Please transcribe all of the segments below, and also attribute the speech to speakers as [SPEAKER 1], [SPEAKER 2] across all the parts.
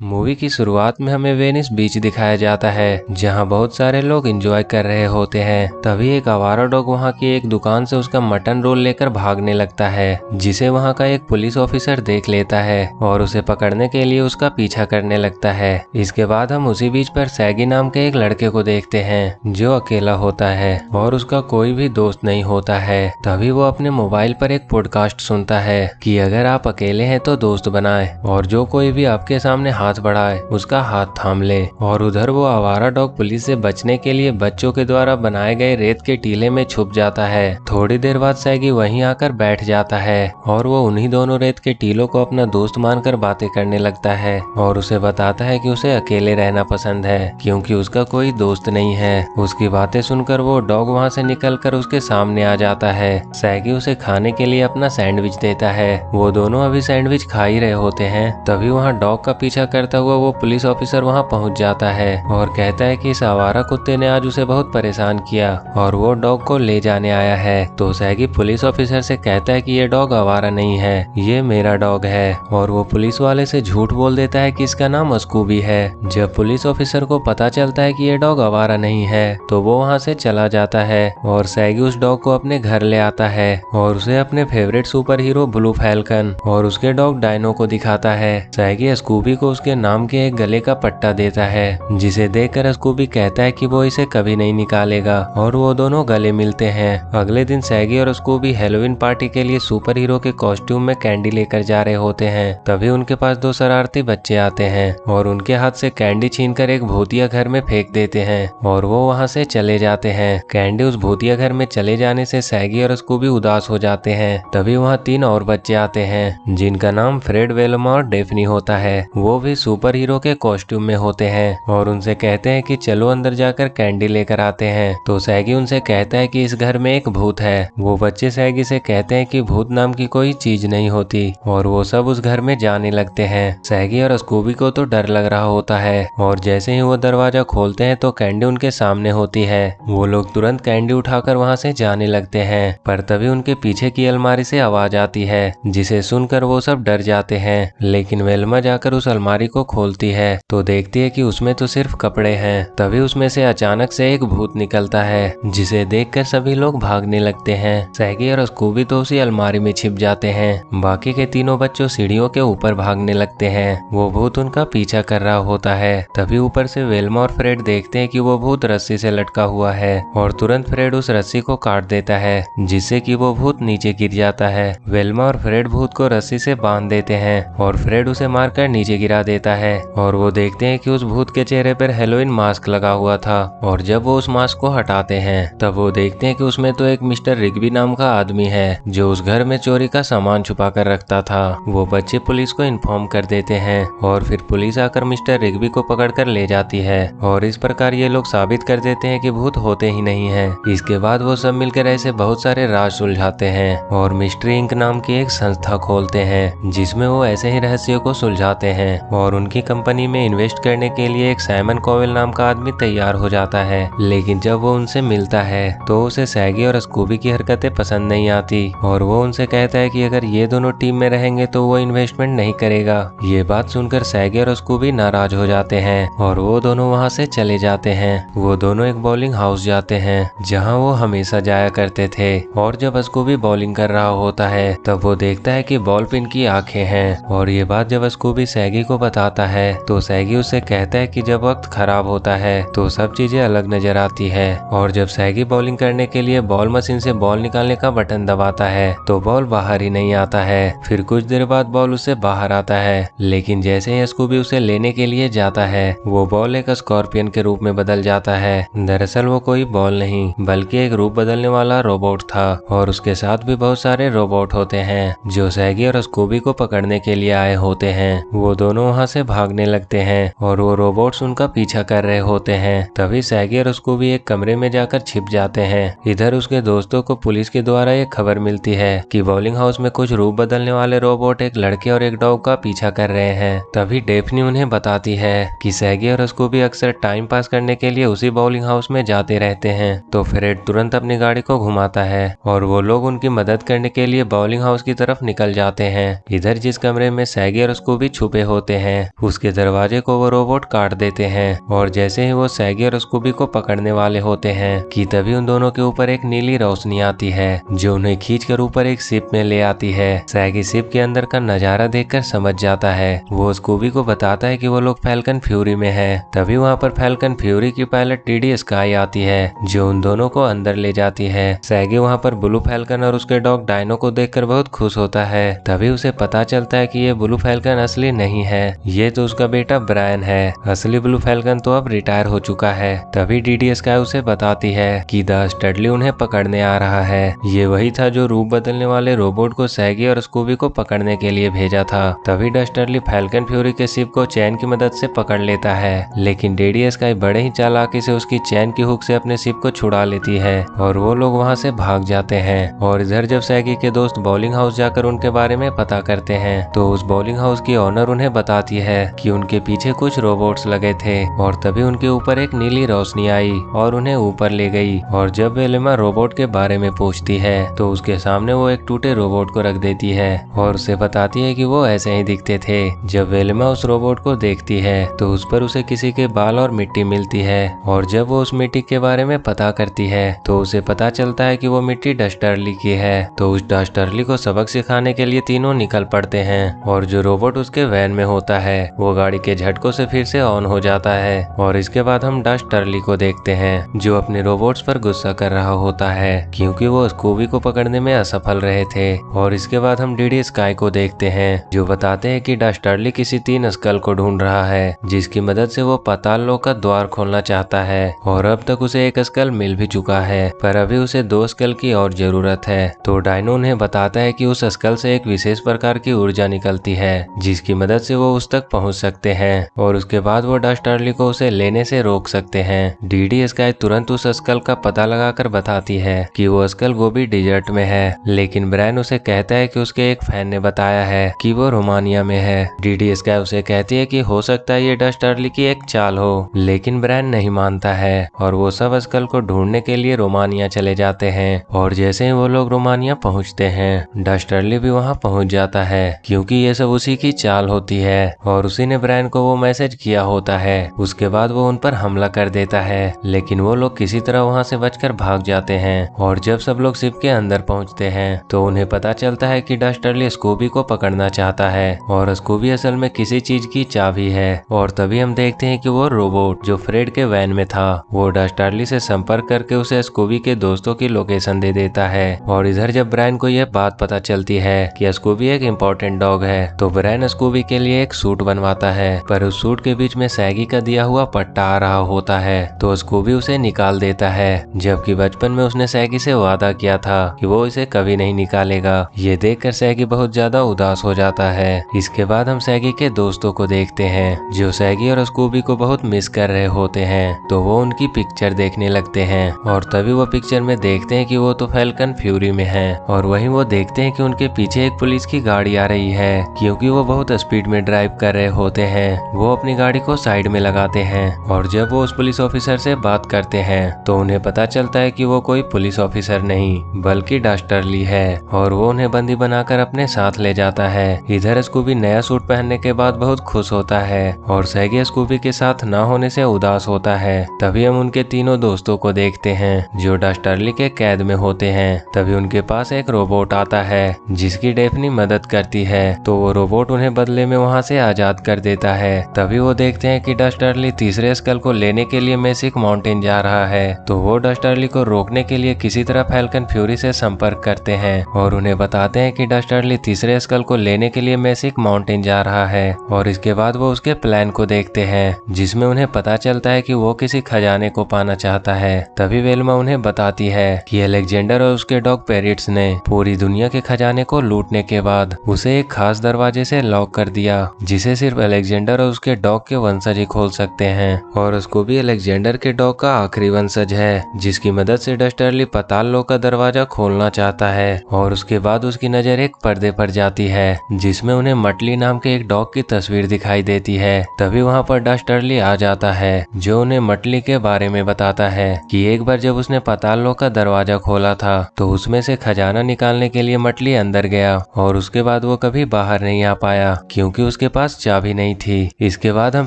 [SPEAKER 1] Movie की शुरुआत में हमें वेनिस बीच दिखाया जाता है जहां बहुत सारे लोग एंजॉय कर रहे होते हैं। तभी एक आवारा डॉग वहां की एक दुकान से उसका मटन रोल लेकर भागने लगता है, जिसे वहां का एक पुलिस ऑफिसर देख लेता है और उसे पकड़ने के लिए उसका पीछा करने लगता है। इसके बाद हम उसी बीच पर सैगी नाम के एक लड़के को देखते हैं जो अकेला होता है और उसका कोई भी दोस्त नहीं होता है। तभी वो अपने मोबाइल पर एक पॉडकास्ट सुनता है कि अगर आप अकेले हैं तो दोस्त बनाएं और जो कोई भी आपके सामने हाथ बढ़ाए उसका हाथ थाम ले। और उधर वो आवारा डॉग पुलिस से बचने के लिए बच्चों के द्वारा बनाए गए रेत के टीले में छुप जाता है। थोड़ी देर बाद सैगी वहीं आकर बैठ जाता है और वो उन्हीं दोनों रेत के टीलों को अपना दोस्त मानकर बातें करने लगता है और उसे बताता है कि उसे अकेले रहना पसंद है क्योंकि उसका कोई दोस्त नहीं है। उसकी बातें सुनकर वो डॉग वहाँ से निकलकर उसके सामने आ जाता है। सैगी उसे खाने के लिए अपना सैंडविच देता है। वो दोनों अभी सैंडविच खा ही रहे होते हैं तभी वहाँ डॉग का पीछा करता हुआ वो पुलिस ऑफिसर वहाँ पहुँच जाता है और कहता है कि इस आवारा कुत्ते ने आज उसे बहुत परेशान किया और वो डॉग को ले जाने आया है। तो सैगी पुलिस ऑफिसर से कहता है कि ये डॉग आवारा नहीं है, ये मेरा डॉग है। और वो पुलिस वाले से झूठ बोल देता है कि इसका नाम स्कूबी है। जब पुलिस ऑफिसर को पता चलता है कि ये डॉग आवारा नहीं है तो वो वहाँ से चला जाता है और सैगी उस डॉग को अपने घर ले आता है और उसे अपने favourite super hero blue falcon और उसके डॉग डायनो को दिखाता है। सैगी स्कूबी को उसके नाम के एक गले का पट्टा देता है जिसे देखकर स्कूबी कहता है कि वो इसे कभी नहीं निकालेगा और वो दोनों गले मिलते हैं। अगले दिन सैगी और स्कूबी हैलोवीन पार्टी के लिए सुपर हीरो के कॉस्ट्यूम में कैंडी लेकर जा रहे होते हैं। तभी उनके पास दो शरारती बच्चे आते हैं और उनके हाथ से कैंडी छीनकर एक भूतिया घर में फेंक देते हैं और वो वहाँ से चले जाते हैं। कैंडी उस भूतिया घर में चले जाने से सैगी और स्कूबी उदास हो जाते हैं। तभी वहाँ तीन और बच्चे आते हैं जिनका नाम फ्रेड, वेल्मा और डेफनी होता है। वो भी सुपर हीरो के कॉस्ट्यूम में होते हैं और उनसे कहते हैं कि चलो अंदर जाकर कैंडी लेकर आते हैं। तो सैगी उनसे कहता है कि इस घर में एक भूत है। वो बच्चे सैगी से कहते हैं कि भूत नाम की कोई चीज नहीं होती और वो सब उस घर में जाने लगते हैं। सैगी और स्कूबी को तो डर लग रहा होता है और जैसे ही वो दरवाजा खोलते हैं तो कैंडी उनके सामने होती है। वो लोग तुरंत कैंडी उठाकर वहाँ से जाने लगते हैं पर तभी उनके पीछे की अलमारी से आवाज आती है जिसे सुनकर वो सब डर जाते हैं। लेकिन वेल्मा जाकर उस अलमारी को खोलती है तो देखती है कि उसमें तो सिर्फ कपड़े हैं। तभी उसमें से अचानक से एक भूत निकलता है जिसे देखकर सभी लोग भागने लगते हैं। सैगी और स्कूबी तो उसी अलमारी में छिप जाते हैं। बाकी के तीनों बच्चों सीढ़ियों के ऊपर भागने लगते हैं। वो भूत उनका पीछा कर रहा होता है। तभी ऊपर से वेल्मा और फ्रेड देखते हैं कि वो भूत रस्सी से लटका हुआ है और तुरंत फ्रेड उस रस्सी को काट देता है जिससे कि वो भूत नीचे गिर जाता है। वेल्मा और फ्रेड भूत को रस्सी से बांध देते हैं और फ्रेड उसे मारकर नीचे गिरा देता है और वो देखते हैं कि उस भूत के चेहरे पर हेलोइन मास्क लगा हुआ था। और जब वो उस मास्क को हटाते हैं तब वो देखते हैं कि उसमें तो एक मिस्टर रिग्बी नाम का आदमी है जो उस घर में चोरी का सामान छुपा कर रखता था। वो बच्चे पुलिस को इन्फॉर्म कर देते हैं और फिर पुलिस आकर मिस्टर रिग्बी को पकड़कर ले जाती है और इस प्रकार ये लोग साबित कर देते हैं कि भूत होते ही नहीं है। इसके बाद वो सब मिलकर ऐसे बहुत सारे राज सुलझाते हैं और मिस्ट्री इंक नाम की एक संस्था खोलते हैं जिसमें वो ऐसे ही रहस्यों को सुलझाते हैं और उनकी कंपनी में इन्वेस्ट करने के लिए एक साइमन कोवेल नाम का आदमी तैयार हो जाता है। लेकिन जब वो उनसे मिलता है तो उसे सैगी और स्कूबी की हरकतें पसंद नहीं आती और वो उनसे कहता है कि अगर ये दोनों टीम में रहेंगे तो वो इन्वेस्टमेंट नहीं करेगा। ये बात सुनकर सैगी और स्कूबी नाराज हो जाते हैं और वो दोनों वहाँ से चले जाते हैं। वो दोनों एक बॉलिंग हाउस जाते हैं जहाँ वो हमेशा जाया करते थे और जब स्कूबी बॉलिंग कर रहा होता है तब वो देखता है कि बॉल पिन की आंखें हैं और ये बात जब स्कूबी सैगी को बताता है तो सैगी उससे कहता है कि जब वक्त खराब होता है तो सब चीजें अलग नजर आती है। और जब सैगी बॉलिंग करने के लिए बॉल मशीन से बॉल निकालने का बटन दबाता है तो बॉल बाहर ही नहीं आता है। फिर कुछ देर बाद बॉल उससे बाहर आता है लेकिन जैसे ही स्कूबी उसे लेने के लिए जाता है वो बॉल एक स्कॉर्पियन के रूप में बदल जाता है। दरअसल वो कोई बॉल नहीं बल्कि एक रूप बदलने वाला रोबोट था और उसके साथ भी बहुत सारे रोबोट होते हैं जो सैगी और स्कूबी को पकड़ने के लिए आए होते हैं। वो दोनों वहाँ से भागने लगते हैं और वो रोबोट्स उनका पीछा कर रहे होते हैं। तभी सैगी और स्कूबी एक कमरे में जाकर छिप जाते हैं। इधर उसके दोस्तों को पुलिस के द्वारा एक खबर मिलती है कि बॉलिंग हाउस में कुछ रूप बदलने वाले रोबोट एक लड़के और एक डॉग का पीछा कर रहे हैं। तभी डेफनी उन्हें बताती है कि सैगी और स्कूबी अक्सर टाइम पास करने के लिए उसी बॉलिंग हाउस में जाते रहते हैं। तो फ्रेड तुरंत अपनी गाड़ी को घुमाता है और वो लोग उनकी मदद करने के लिए बॉलिंग हाउस की तरफ निकल जाते हैं। इधर जिस कमरे में सैगी और स्कूबी छुपे होते हैं हैं उसके दरवाजे को वो रोबोट काट देते हैं। और जैसे ही वो सैगी और स्कूबी को पकड़ने वाले होते हैं कि तभी उन दोनों के ऊपर एक नीली रोशनी आती है जो उन्हें खींचकर ऊपर एक शिप में ले आती है। सैगी शिप के अंदर का नजारा देखकर समझ जाता है। वो स्कूबी को बताता है कि वो लोग फैल्कन फ्यूरी में है। तभी वहाँ पर फैल्कन फ्यूरी की पायलट टीडी स्काई आती है जो उन दोनों को अंदर ले जाती है। सैगी वहाँ पर ब्लू फैल्कन और उसके डॉग डायनो को देखकर बहुत खुश होता है। तभी उसे पता चलता है कि ये ब्लू फैल्कन असली नहीं है, ये तो उसका बेटा ब्रायन है। असली ब्लू फैल्कन तो अब रिटायर हो चुका है। तभी डीडी स्काई उसे बताती है कि द स्टडली उन्हें पकड़ने आ रहा है। ये वही था जो रूप बदलने वाले रोबोट को सैगी और स्कूबी को पकड़ने के लिए भेजा था। तभी डस्टरली फैल्कन फ्यूरी के शिप को चैन की मदद से पकड़ लेता है, लेकिन डीडी स्काई बड़े ही चालाकी से उसकी चैन की हुक से अपने शिप को छुड़ा लेती है और वो लोग वहाँ से भाग जाते हैं। और इधर जब सैगी के दोस्त बॉलिंग हाउस जाकर उनके बारे में पता करते हैं तो उस बॉलिंग हाउस की ओनर उन्हें बताती है कि उनके पीछे कुछ रोबोट्स लगे थे। और तभी उनके ऊपर एक नीली रोशनी आई और उन्हें ऊपर ले गई। और जब वेलेमा रोबोट के बारे में पूछती है तो उसके सामने वो एक टूटे रोबोट को रख देती है और उसे बताती है कि वो ऐसे ही दिखते थे। जब वेलेमा उस रोबोट को देखती है तो उस पर उसे किसी के बाल और मिट्टी मिलती है। और जब वो उस मिट्टी के बारे में पता करती है तो उसे पता चलता है कि वो मिट्टी डस्टरली की है। तो उस डस्टरली को सबक सिखाने के लिए तीनों निकल पड़ते हैं और जो रोबोट उसके वैन में होता है वो गाड़ी के झटकों से फिर से ऑन हो जाता है। और इसके बाद हम डस्टरली को देखते हैं जो अपने रोबोट्स पर गुस्सा कर रहा होता है क्योंकि वो स्कूबी को पकड़ने में असफल रहे थे। और इसके बाद हम डीडी स्काई को देखते हैं जो बताते हैं कि डस्टरली किसी 3 स्कल को ढूंढ रहा है जिसकी मदद से वो पाताल लोक का द्वार खोलना चाहता है। और अब तक उसे एक स्कल मिल भी चुका है पर अभी उसे 2 स्कल की और जरूरत है। तो डायनो उन्हें बताता है कि उस स्कल से एक विशेष प्रकार की ऊर्जा निकलती है जिसकी मदद से वो उस तक पहुंच सकते हैं और उसके बाद वो डस्टरली को उसे लेने से रोक सकते हैं। डीडी स्काई तुरंत उस स्कल का पता लगाकर बताती है कि वो स्कल गोबी डिजर्ट में है, लेकिन ब्रायन उसे कहता है कि उसके एक फैन ने बताया है कि वो रोमानिया में है। डीडी स्काई उसे कहती है कि हो सकता है ये डस्टरली की एक चाल हो, लेकिन ब्रायन नहीं मानता है और वो सब स्कल को ढूंढने के लिए रोमानिया चले जाते हैं। और जैसे ही वो लोग रोमानिया पहुंचते हैं डस्टरली भी वहां पहुंच जाता है क्योंकि ये सब उसी की चाल होती है और उसी ने ब्रायन को वो मैसेज किया होता है। उसके बाद वो उन पर हमला कर देता है लेकिन वो लोग किसी तरह वहां से बचकर भाग जाते हैं। और जब सब लोग शिप के अंदर पहुंचते हैं तो उन्हें पता चलता है कि डस्टरली स्कूबी को पकड़ना चाहता है और स्कूबी असल में किसी चीज की चाबी है। और तभी हम देखते हैं कि वो रोबोट जो फ्रेड के वैन में था वो डस्टरली से संपर्क करके उसे स्कूबी के दोस्तों की लोकेशन दे देता है। और इधर जब ब्रायन को यह बात पता चलती है कि स्कूबी एक इम्पोर्टेंट डॉग है तो ब्रायन स्कूबी के लिए एक सूट बनवाता है पर उस सूट के बीच में सैगी का दिया हुआ पट्टा आ रहा होता है तो स्कूबी उसे निकाल देता है, जबकि बचपन में उसने सैगी से वादा किया था कि वो इसे कभी नहीं निकालेगा। ये देखकर सैगी बहुत ज्यादा उदास हो जाता है। इसके बाद हम सैगी के दोस्तों को देखते हैं जो सैगी और स्कूबी को बहुत मिस कर रहे होते हैं तो वो उनकी पिक्चर देखने लगते हैं। और तभी वो पिक्चर में देखते हैं कि वो तो फैल्कन फ्यूरी में है। और वहीं वो देखते हैं कि उनके पीछे एक पुलिस की गाड़ी आ रही है क्योंकि वो बहुत स्पीड में ड्राइव कर रहे होते हैं। वो अपनी गाड़ी को साइड में लगाते हैं और जब वो उस पुलिस ऑफिसर से बात करते हैं तो उन्हें पता चलता है कि वो कोई पुलिस ऑफिसर नहीं बल्कि डस्टरली है और वो उन्हें बंदी बनाकर अपने साथ ले जाता है। इधर स्कूबी नया सूट पहनने के बाद बहुत खुश होता है और सैगी स्कूबी के साथ न होने से उदास होता है। तभी हम उनके तीनों दोस्तों को देखते हैं जो डस्टरली के कैद में होते हैं। तभी उनके पास एक रोबोट आता है जिसकी डेफनी मदद करती है तो वो रोबोट उन्हें बदले में वहाँ से आजाद कर देता है। तभी वो देखते हैं कि डस्टरली तीसरे स्कल को लेने के लिए मैसिक माउंटेन जा रहा है तो वो डस्टरली को रोकने के लिए किसी तरह फैल्कन फ्यूरी से संपर्क करते हैं और उन्हें बताते हैं कि डस्टरली तीसरे स्कल को लेने के लिए मैसिक माउंटेन जा रहा है। और इसके बाद वो उसके प्लान को देखते हैं जिसमें उन्हें पता चलता है कि वो किसी खजाने को पाना चाहता है। तभी वेल्मा उन्हें बताती है कि अलेक्जेंडर और उसके डॉग पेरिट्स ने पूरी दुनिया के खजाने को लूटने के बाद उसे एक खास दरवाजे से लॉक कर दिया जिसे सिर्फ अलेक्जेंडर और उसके डॉग के वंशज ही खोल सकते हैं। और उसको भी अलेक्जेंडर के डॉग का आखिरी वंशज है जिसकी मदद से डस्टरली पाताल लोक का दरवाजा खोलना चाहता है। और उसके बाद उसकी नजर एक पर्दे पर जाती है जिसमें उन्हें मटली नाम के एक डॉग की तस्वीर दिखाई देती है। तभी वहाँ पर डस्टरली आ जाता है जो उन्हें मटली के बारे में बताता है कि एक बार जब उसने पाताल लोक का दरवाजा खोला था तो उसमें से खजाना निकालने के लिए मटली अंदर गया और उसके बाद वो कभी बाहर नहीं आ पाया क्योंकि उसके पास चाबी नहीं थी। इसके बाद हम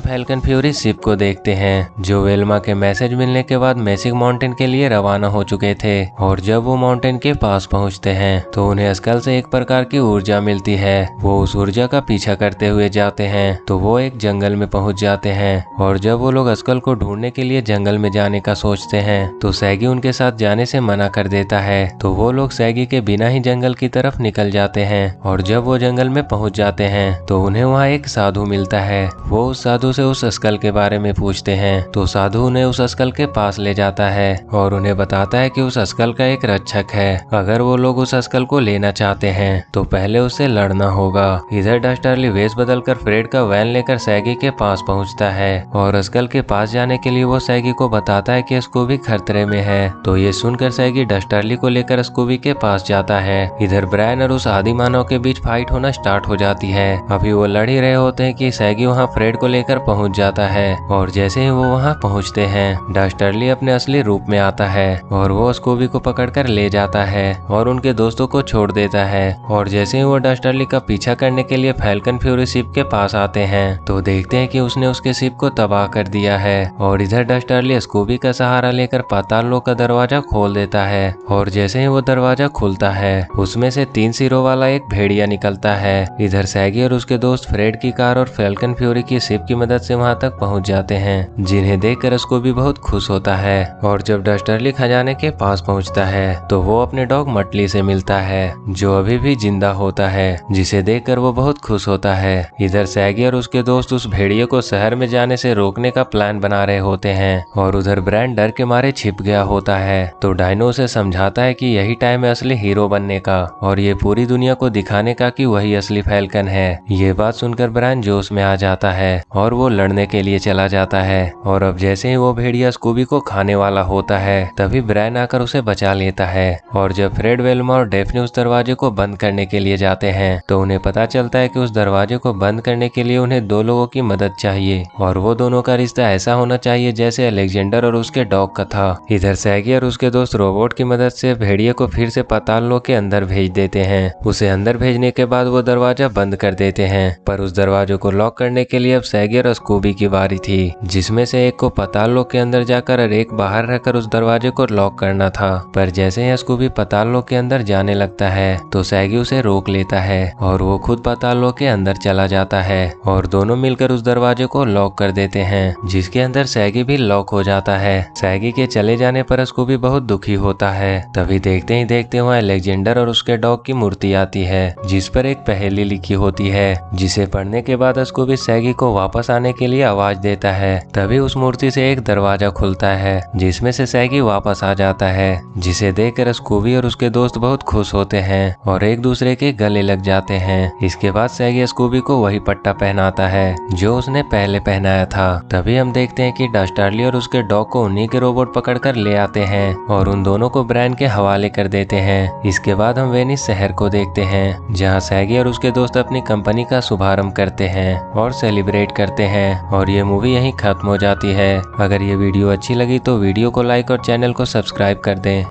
[SPEAKER 1] फैल्कन फ्यूरी शिप को देखते हैं जो वेल्मा के मैसेज मिलने के बाद मैजिक माउंटेन के लिए रवाना हो चुके थे। और जब वो माउंटेन के पास पहुंचते हैं तो उन्हें स्कल से एक प्रकार की ऊर्जा मिलती है। वो उस ऊर्जा का पीछा करते हुए जाते हैं तो वो एक जंगल में पहुंच जाते हैं। और जब वो लोग स्कल को ढूंढने के लिए जंगल में जाने का सोचते हैं तो सैगी उनके साथ जाने से मना कर देता है। तो वो लोग सैगी के बिना ही जंगल की तरफ निकल जाते हैं। और जब वो जंगल में पहुंच जाते हैं तो उन्हें वहाँ एक साधु मिलता है। वो उस साधु से उस स्कल के बारे में पूछते हैं तो साधु उन्हें उस स्कल के पास ले जाता है और उन्हें बताता है कि उस स्कल का एक रक्षक है। अगर वो लोग उस स्कल को लेना चाहते हैं तो पहले उससे लड़ना होगा। इधर डस्टरली वेश बदलकर फ्रेड का वैन लेकर सैगी के पास पहुंचता है और स्कल के पास जाने के लिए वो सैगी को बताता है कि स्कूबी खतरे में है। तो ये सुनकर सैगी डस्टरली को लेकर स्कूबी के पास जाता है। इधर ब्रायन और उस आदि मानव के बीच फाइट होना स्टार्ट हो जाती है। अभी वो लड़ ही रहे होते हैं कि सैगी वहाँ फ्रेड को लेकर पहुंच जाता है। और जैसे ही वो वहाँ पहुँचते हैं डस्टरली अपने असली रूप में आता है और वो स्कूबी को पकड़कर ले जाता है और उनके दोस्तों को छोड़ देता है। और जैसे ही वो डस्टरली का पीछा करने के लिए फैल्कन फ्यूरी शिप के पास आते हैं तो देखते हैं कि उसने उसके शिप को तबाह कर दिया है। और इधर डस्टरली स्कूबी का सहारा लेकर पाताल लोक का दरवाजा खोल देता है। और जैसे ही वो दरवाजा खुलता है उसमें से 3 सिरों वाला एक भेड़िया निकलता है। इधर सैगी और उसके दोस्त फ्रेड की कार और फैल्कन फ्यूरी की शिप की मदद से वहां तक पहुंच जाते हैं, जिन्हें देखकर स्कूबी बहुत खुश होता है। और जब डस्टरली खजाने के पास पहुंचता है तो वो अपने डॉग मटली से मिलता है जो अभी भी जिंदा होता है, जिसे देखकर वो बहुत खुश होता है। इधर सैगी और उसके दोस्त उस भेड़िए को शहर में जाने से रोकने का प्लान बना रहे होते हैं। और उधर ब्रायन डर के मारे छिप गया होता है। तो डायनो उसे समझाता है कि यही टाइम है असली हीरो बनने का और ये पूरी दुनिया को दिखाने का कि वही असली फैल्कन है। ये बात सुनकर ब्रायन जोश में आ जाता है और वो लड़ने के लिए चला जाता है। और अब जैसे ही वो भेड़िया स्कूबी को खाने वाला होता है तभी ब्रायन आकर उसे बचा लेता है। और जब फ्रेड, वेल्मा और डेफ्नी उस दरवाजे को बंद करने के लिए जाते हैं तो उन्हें पता चलता है कि उस दरवाजे को बंद करने के लिए उन्हें 2 लोगों की मदद चाहिए और वो दोनों का रिश्ता ऐसा होना चाहिए जैसे अलेक्जेंडर और उसके डॉग का था। इधर सैगी और उसके दोस्त रोबोट की मदद से भेड़िए को फिर से पाताल लोक के अंदर भेज देते हैं। उसे अंदर भेजने के बाद वो दरवाजा बंद कर देते हैं। पर उस दरवाजे को लॉक करने के लिए अब सैगी और स्कूबी की बारी थी, जिसमें से एक को पाताल लोक के अंदर जाकर और एक बाहर रहकर उस दरवाजे को लॉक करना था। पर जैसे ही स्कूबी पाताल लोक के अंदर जाने लगता है तो सैगी उसे रोक लेता है और वो खुद पाताल लोक के अंदर चला जाता है और दोनों मिलकर उस दरवाजे को लॉक कर देते हैं, जिसके अंदर सैगी भी लॉक हो जाता है। सैगी के चले जाने पर स्कूबी बहुत दुखी होता है। तभी देखते ही देखते वहाँ अलेक्जेंडर और उसके डॉग की मूर्ति आती है जिस पर एक पहेली लिखी होती है, जिसे पढ़ने के बाद स्कूबी सैगी को वापस आने के लिए आवाज देता है। तभी उस मूर्ति से एक दरवाजा खुलता है जिसमें से सैगी वापस आ जाता है, जिसे देखकर स्कूबी और उसके दोस्त बहुत खुश होते हैं और एक दूसरे के गले लग जाते हैं। इसके बाद सैगी स्कूबी को वही पट्टा पहनाता है जो उसने पहले पहनाया था। तभी हम देखते हैं कि डस्टरली और उसके डॉग को उन्हीं के रोबोट पकड़कर ले आते हैं और उन दोनों को ब्रायन के हवाले कर देते हैं। इसके बाद हम वेनिस शहर को देखते हैं जहाँ सैगी और उसके दोस्त अपनी कंपनी का शुभारंभ करते हैं और सेलिब्रेट करते हैं। और ये मूवी यहीं खत्म हो जाती है। अगर ये वीडियो अच्छी लगी तो वीडियो को लाइक और चैनल को सब्सक्राइब कर दें।